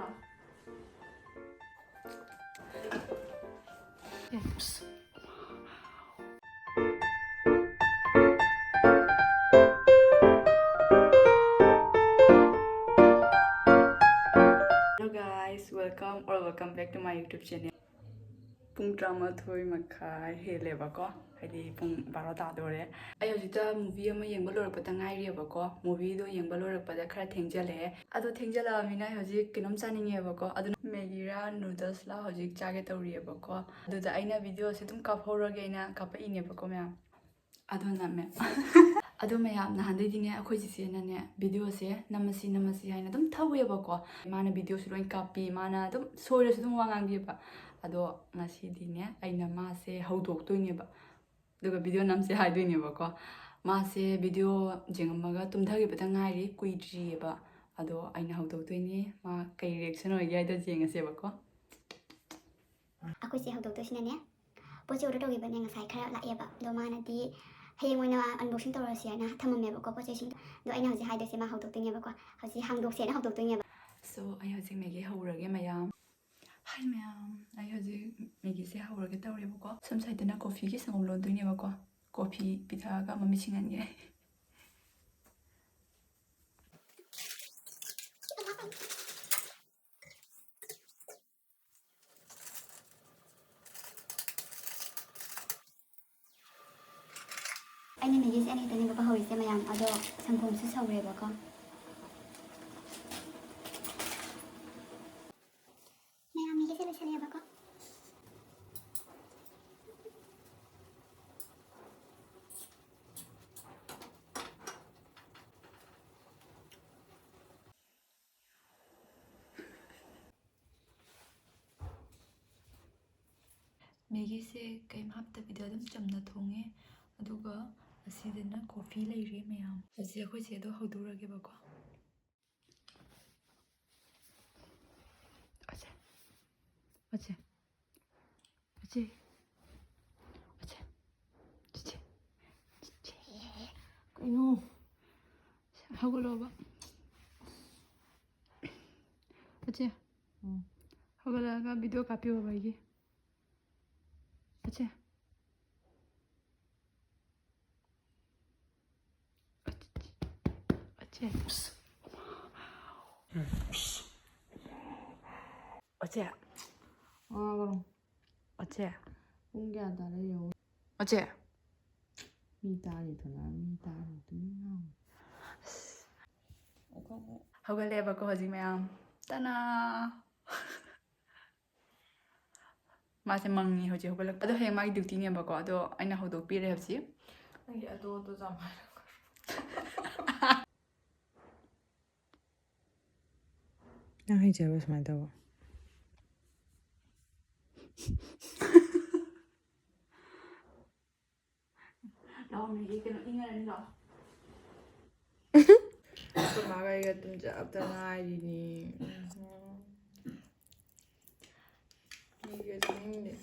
no. Yes. Hello guys, welcome back to my YouTube channel. Pung drama thoi makai hele bako. Hadi pung barota dore. Ayo jita movie ama yang balor patangai ri bako. Movie do yang balor pada khara thengjale. Ado thengjala mina hoji kinom chaninge bako. Ado Maggi ra noodles la hoji chage tawri bako. Ado da aina video se tum kap horage ina kap ine bako mya. Ado na me. Ado mayam na hande dine akhoi jise na ne video se namasi haina dum thawe bako. Mana video se loin copy mana dum soire se dum wangang bi ba. Ado ngasi dine aina ma se haudok toine ba. Duga video nam se hai doine ba ko. Ma se video jengamaga tum thagi ba ngai ri kuidri ba. Ado aina haudok toine ma kai reaction oi gai da jengase ba ko. Aku sih haudok to sinane. Poche order togi ba ne ngasai khara la yeba. Do mana di hayeng wana unboxing tawra sia na thamame ba ko poche sing. Do aina hoji haide se ma haudok toine ba ko. Hoji hangdok se na haudok toine ba. So I hoji megi haurage mayam. Hi ma'am, I hoji megi se haurage tawre ba ko. Some side na coffee ki sangom lon toine ba ko. Coffee pitha ga mami singan ge. Aina megi se ani tani ba hoi se mayam ado sangkom su saure ba ko. Mayam megi se lesane ba ko. Maggi se kai hapta video dum chamna thonge aduga asidena coffee leire mayam asi akhoi se do hodurage ba ko ache ache ache ache ache ache koino hagolo ba ache hagala ga video copy ho bhai अच्छा अच्छा अच्छा 그럼 अच्छा 공개하다래요. अच्छा 미다리더라 미다리도. हौगले बको हजी ma'am तना मासे मंगी हजी हौगल अदो हे मागी ड्यूटी ने बको अदो आइना हौदो पिरे हबसी 아니 또 잠아. 나 이제 왜 말다고? 너 미기 그는 잉어는 너 또 마가이가 좀 잡다나 아이니. 이게 좀 힘내.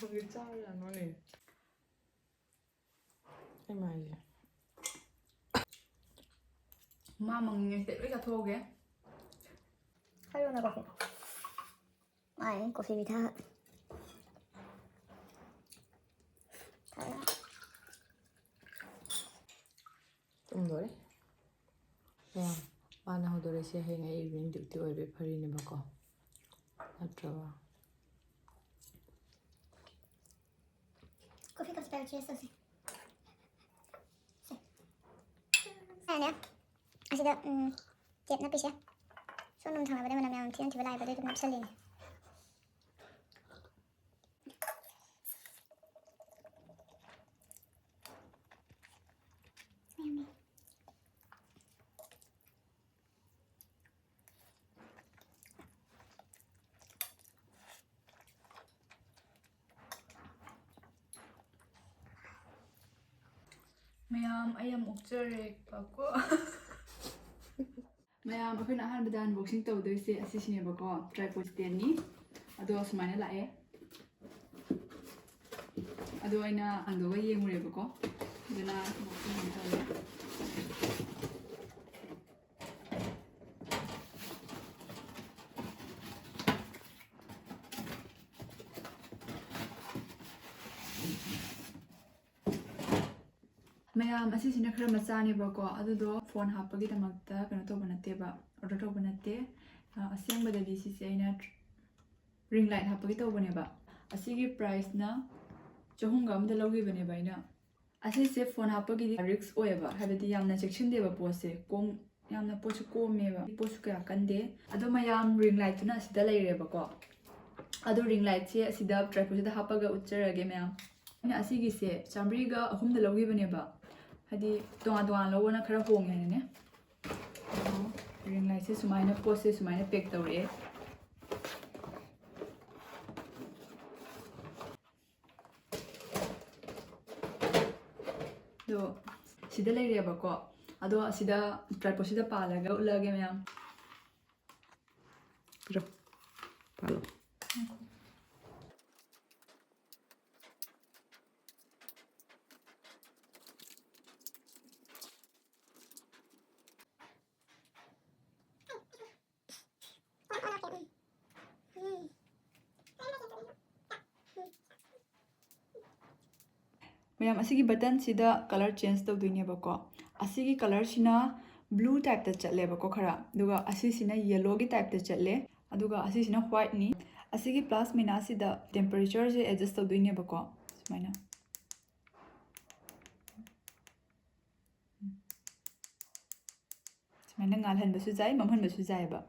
거기 짜야 너네. 이 말이야. 마 मंगी से ले जाथो गे Hayo na coffee. Ai, coffee bitha. 좀 노래? 야, 마나 호도레 시 행에 이브닝 듀티 오일 파리네 바꿔. 맞죠? Coffee ka spell cheese se. Này 아시다 jet na pisha. So num thang ba de manam thian thi ba lai ba de num salin. Ma'am I am ऑक्चरे बको ma'am अखोना अहनबदा unboxing तौदोइसे असिसिने बको tripod stand नि अदो सुमाइना लाए अदो आइना अंदोगा येंगुरे बको दना अनबॉक्सिंग तौदे ꯃꯌꯥꯝ ꯑꯁꯤꯁꯤꯅ ꯈꯔ ꯃꯆꯥꯅꯦꯕꯀꯣ ꯑꯗꯨꯗꯣ ꯐꯣꯟ ꯍꯥꯞꯄꯒꯤꯗꯃꯛꯇ ꯀꯩꯅꯣ ꯇꯧꯕ ꯅꯠꯇꯦꯕ ꯑꯣꯔꯗꯔ ꯇꯧꯕ ꯅꯠꯇꯦ ꯑꯁꯦꯡꯕꯗꯗꯤ ꯁꯤꯁꯦ ꯑꯩꯅ ring light ꯍꯥꯞꯄꯒꯤ ꯇꯧꯕꯅꯦꯕ ꯑꯁꯤꯒꯤ ꯄ꯭ꯔꯥꯏꯁꯅ 300 ꯂꯧꯈꯤꯕꯅꯦꯕ ꯑꯩꯅ ꯑꯁꯤꯁꯦ ꯐꯣꯟ ꯍꯥꯞꯄꯒꯤꯗꯤ ꯔꯤꯛꯁ ꯑꯣꯏꯌꯦꯕ ꯍꯥꯏꯕꯗꯤ ꯌꯥꯝꯅ ꯆꯦꯛꯁꯤꯟꯗꯦꯕ ꯄꯣꯠꯁꯦ ꯌꯥꯝꯅ ꯄꯣꯠꯁꯨ ꯀꯣꯝꯃꯦꯕ ꯄꯣꯠꯁꯨ ꯀꯌꯥ ꯀꯟꯗꯦ ꯑꯗꯣ ꯃꯌꯥꯝ ring lightꯇꯨꯅ ꯑꯁꯤꯗ ꯂꯩꯔꯦꯕꯀꯣ ꯑꯗꯣ ring lightꯁꯦ ꯑꯁꯤꯗ ꯇ꯭ꯔꯥꯏꯄꯣꯗꯁꯤꯗ ꯍꯥꯞꯄꯒ ꯎꯠꯆꯔꯒꯦ ꯃꯌꯥꯝ ꯑꯩꯅ ꯑꯁꯤꯒꯤꯁꯦ 100ꯒ 3 ꯂꯧꯈꯤꯕꯅꯦꯕ ꯍꯥꯏꯗꯤ ꯇꯣꯉꯥꯟ ꯂꯧꯕꯅ ꯈꯔ ꯍꯣꯡꯉꯦ ꯍꯥꯏꯅꯅꯦ ring lightꯁꯦ ꯁꯨꯃꯥꯏꯅ ꯄꯣꯠꯁꯦ ꯁꯨꯃꯥꯏꯅ ꯄꯦꯛ ꯇꯧꯔꯛꯑꯦ ꯑꯗꯣ ꯁꯤꯗ ꯂꯩꯔꯦꯕꯀꯣ ꯑꯗꯣ ꯑꯁꯤꯗ ꯇ꯭ꯔꯥꯏꯄꯣꯗꯁꯤꯗ ꯄꯥꯜꯂꯒ ꯎꯠꯂꯒꯦ ꯃꯌꯥꯝ ꯄꯥꯜꯂꯣ ꯃꯌꯥꯝ ꯑꯁꯤꯒꯤ ꯕꯇꯟꯁꯤꯗ ꯀꯂꯔ ꯆꯦꯟꯖ ꯇꯧꯗꯣꯏꯅꯦꯕꯀꯣ ꯑꯁꯤꯒꯤ ꯀꯂꯔꯁꯤꯅ ꯕ꯭ꯂꯨ ꯇꯥꯏꯞꯇ ꯆꯠꯂꯦꯕꯀꯣ ꯈꯔ ꯑꯗꯨꯒ ꯑꯁꯤꯁꯤꯅ ꯌꯦꯜꯂꯣꯒꯤ ꯇꯥꯏꯞꯇ ꯆꯠꯂꯦ ꯑꯗꯨꯒ ꯑꯁꯤꯁꯤꯅ ꯋꯥꯏꯠꯅꯤ ꯑꯁꯤꯒꯤ ꯄ꯭ꯂꯁ ꯃꯤꯅꯥꯁꯤꯗ ꯇꯦꯝꯄꯔꯦꯆꯔꯁꯦ ꯑꯦꯗꯖꯁט ꯇꯧꯗꯣꯏꯅꯦꯕꯀꯣ ꯁꯨꯃꯥꯏꯅ ꯁꯨꯃꯥꯏꯅ ꯉꯥꯜꯍꯟꯕꯁꯨ ꯌꯥꯏ ꯃꯝꯍꯟꯕꯁꯨ ꯌꯥꯏꯑꯕ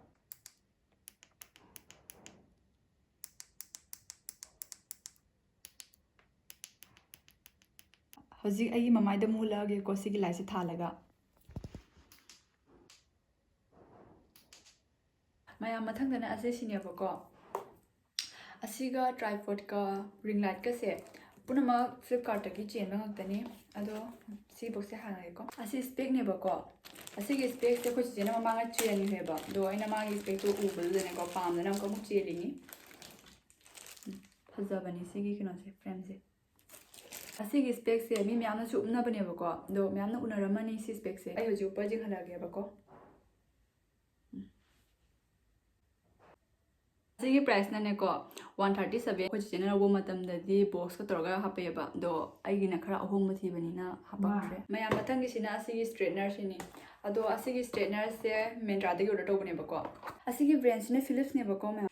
ꯍꯧꯖꯤꯛ ꯑꯩꯒꯤ ꯃꯃꯥꯏꯗ ꯃꯨꯜꯂꯛꯑꯒꯦꯀꯣ ꯁꯤꯒꯤ ꯂꯥꯏꯠꯁꯦ ꯊꯥꯜꯂꯒ ꯃꯌꯥꯝ ꯃꯊꯪꯗꯅ ꯑꯁꯤꯁꯤꯅꯦꯕꯀꯣ ꯑꯁꯤꯒ ꯇ꯭ꯔꯥꯏꯄꯣꯗꯀ ring lightꯀꯁꯦ ꯄꯨꯝꯅꯃꯛ ꯐ꯭ꯂꯤꯞꯀꯥꯔꯠꯇꯒꯤ ꯆꯦꯟꯕ ꯉꯥꯛꯇꯅꯤ ꯑꯗꯣ ꯁꯤ ꯕꯣꯛꯁꯁꯦ ꯍꯥꯡꯉꯒꯦꯀꯣ ꯑꯁꯤ ꯁ꯭ꯄꯦꯛꯅꯦꯕꯀꯣ ꯑꯁꯤꯒꯤ ꯁ꯭ꯄꯦꯛꯁꯦ ꯑꯩꯈꯣꯏ ꯆꯤꯆꯦꯅ ꯃꯃꯥꯡꯗ ꯆꯦꯟꯈ꯭ꯔꯦꯕ ꯑꯗꯣ ꯑꯩꯅ ꯃꯥꯒꯤ ꯁ꯭ꯄꯦꯛꯇꯣ ꯎꯕꯗꯨꯗꯅꯦꯀꯣ ꯄꯥꯝꯗꯅ ꯑꯃꯨꯛ ꯆꯦꯜꯂꯤꯅꯤ ꯐꯖꯕꯅꯤ ꯁꯤꯒꯤ ꯀꯩꯅꯣꯁꯦ ꯐ꯭ꯔꯦꯝꯁꯦ ꯑꯁꯤꯒꯤ ꯁ꯭ꯄꯦꯛꯁꯦ ꯃꯤ ꯃꯌꯥꯝꯅꯁꯨ ꯎꯞꯅꯕꯅꯦꯕꯀꯣ ꯑꯗꯣ ꯃꯌꯥꯝꯅ ꯎꯅꯔꯝꯃꯅꯤ ꯁꯤ ꯁ꯭ꯄꯦꯛꯁꯦ ꯑꯩ ꯍꯧꯖꯤꯛ ꯎꯞꯄ ꯌꯦꯡꯍꯜꯂꯒꯦꯕꯀꯣ ꯑꯁꯤꯒꯤ ꯄ꯭ꯔꯥꯏꯁꯅꯅꯦꯀꯣ 137 ꯑꯩꯈꯣꯏ ꯆꯤꯆꯦꯅ ꯂꯧꯕ ꯃꯇꯝꯗꯗꯤ ꯕꯣꯛꯁꯀ ꯇꯧꯔꯒ ꯍꯥꯞꯄꯛꯑꯦꯕ ꯑꯗꯣ ꯑꯩꯒꯤꯅ ꯈꯔ ꯑꯍꯣꯡꯕ ꯊꯤꯕꯅꯤꯅ ꯍꯥꯞꯄꯛꯇ꯭ꯔꯦ ꯃꯌꯥꯝ ꯃꯊꯪꯒꯤꯁꯤꯅ ꯑꯁꯤꯒꯤ ꯁ꯭ꯇ꯭ꯔꯦꯠꯅꯔꯁꯤꯅꯤ ꯑꯗꯣ ꯑꯁꯤꯒꯤ ꯁ꯭ꯇ꯭ꯔꯦꯠꯅꯔꯁꯦ ꯃꯦꯟꯇ꯭ꯔꯥꯗꯒꯤ ꯑꯣꯔꯗꯔ ꯇꯧꯕꯅꯦꯕꯀꯣ ꯑꯁꯤꯒꯤ ꯕ꯭ꯔꯦꯟꯁꯤꯅ ꯐꯤꯂꯤꯞꯁꯅꯦꯕꯀꯣ ꯃꯌꯥꯝ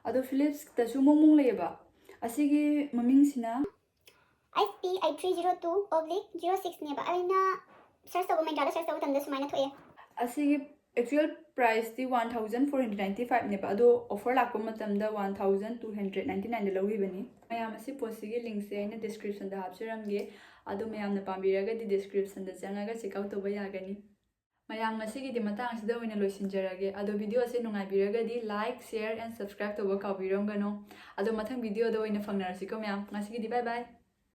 ꯑꯗꯣ ꯐꯤꯂꯤꯞꯁꯇꯁꯨ ꯃꯣꯡ ꯂꯩꯌꯦꯕ ꯑꯁꯤꯒꯤ ꯃꯃꯤꯡꯁꯤꯅ SP8302/06ꯅꯦꯕ ꯑꯩꯅ ꯁꯔꯆ ꯇꯧꯕ ꯃꯦꯟꯇ꯭ꯔꯥꯗ ꯁꯔꯆ ꯇꯧꯕ ꯃꯇꯝꯗ ꯁꯨꯃꯥꯏꯅ ꯊꯣꯛꯑꯦ ꯑꯁꯤꯒꯤ ꯑꯦꯛꯆꯨꯑꯦꯜ ꯄ꯭ꯔꯥꯏꯁꯇꯤ 1495ꯅꯦꯕ ꯑꯗꯣ ꯑꯣꯐꯔ ꯂꯥꯛꯄ ꯃꯇꯝꯗ 1299ꯗ ꯂꯧꯈꯤꯕꯅꯤ ꯃꯌꯥꯝ ꯑꯁꯤ ꯄꯣꯠꯁꯤꯒꯤ ลิꯡꯛꯁꯦ ꯑꯩꯅ ꯗꯤꯁꯀ꯭ꯔꯤꯞꯁꯟꯗ ꯍꯥꯞꯆꯔꯝꯒꯦ ꯑꯗꯣ ꯃꯌꯥꯝꯅ ꯄꯥꯝꯕꯤꯔꯒꯗꯤ ꯗꯤꯁꯀ꯭ꯔꯤꯞꯁꯟꯗ ꯆꯪꯉꯒ ꯆꯦꯛꯑꯥꯎꯠ ꯇꯧꯕ ꯌꯥꯒꯅꯤ ꯃꯌꯥꯝ ꯉꯁꯤꯒꯤꯗꯤ ꯃꯇꯥꯡꯁꯤꯗ ꯑꯣꯏꯅ ꯂꯣꯏꯁꯤꯟꯖꯔꯒꯦ ꯑꯗꯣ ꯚꯤꯗꯤꯑꯣꯁꯦ ꯅꯨꯡꯉꯥꯏꯕꯤꯔꯒꯗꯤ ꯂꯥꯏꯛ ꯁꯦꯌꯔ ꯑꯦꯟ ꯁꯕꯁꯀ꯭ꯔꯥꯏꯕ ꯇꯧꯕ ꯀꯥꯎꯕꯤꯔꯝꯒꯅꯣ ꯑꯗꯣ ꯃꯊꯪ ꯚꯤꯗꯤꯑꯣꯗ ꯑꯣꯏꯅ ꯐꯪꯅꯔꯁꯤꯀꯣ ꯃꯌꯥꯝ ꯉꯁꯤꯒꯤꯗꯤ ꯕꯥꯏ ꯕꯥꯏ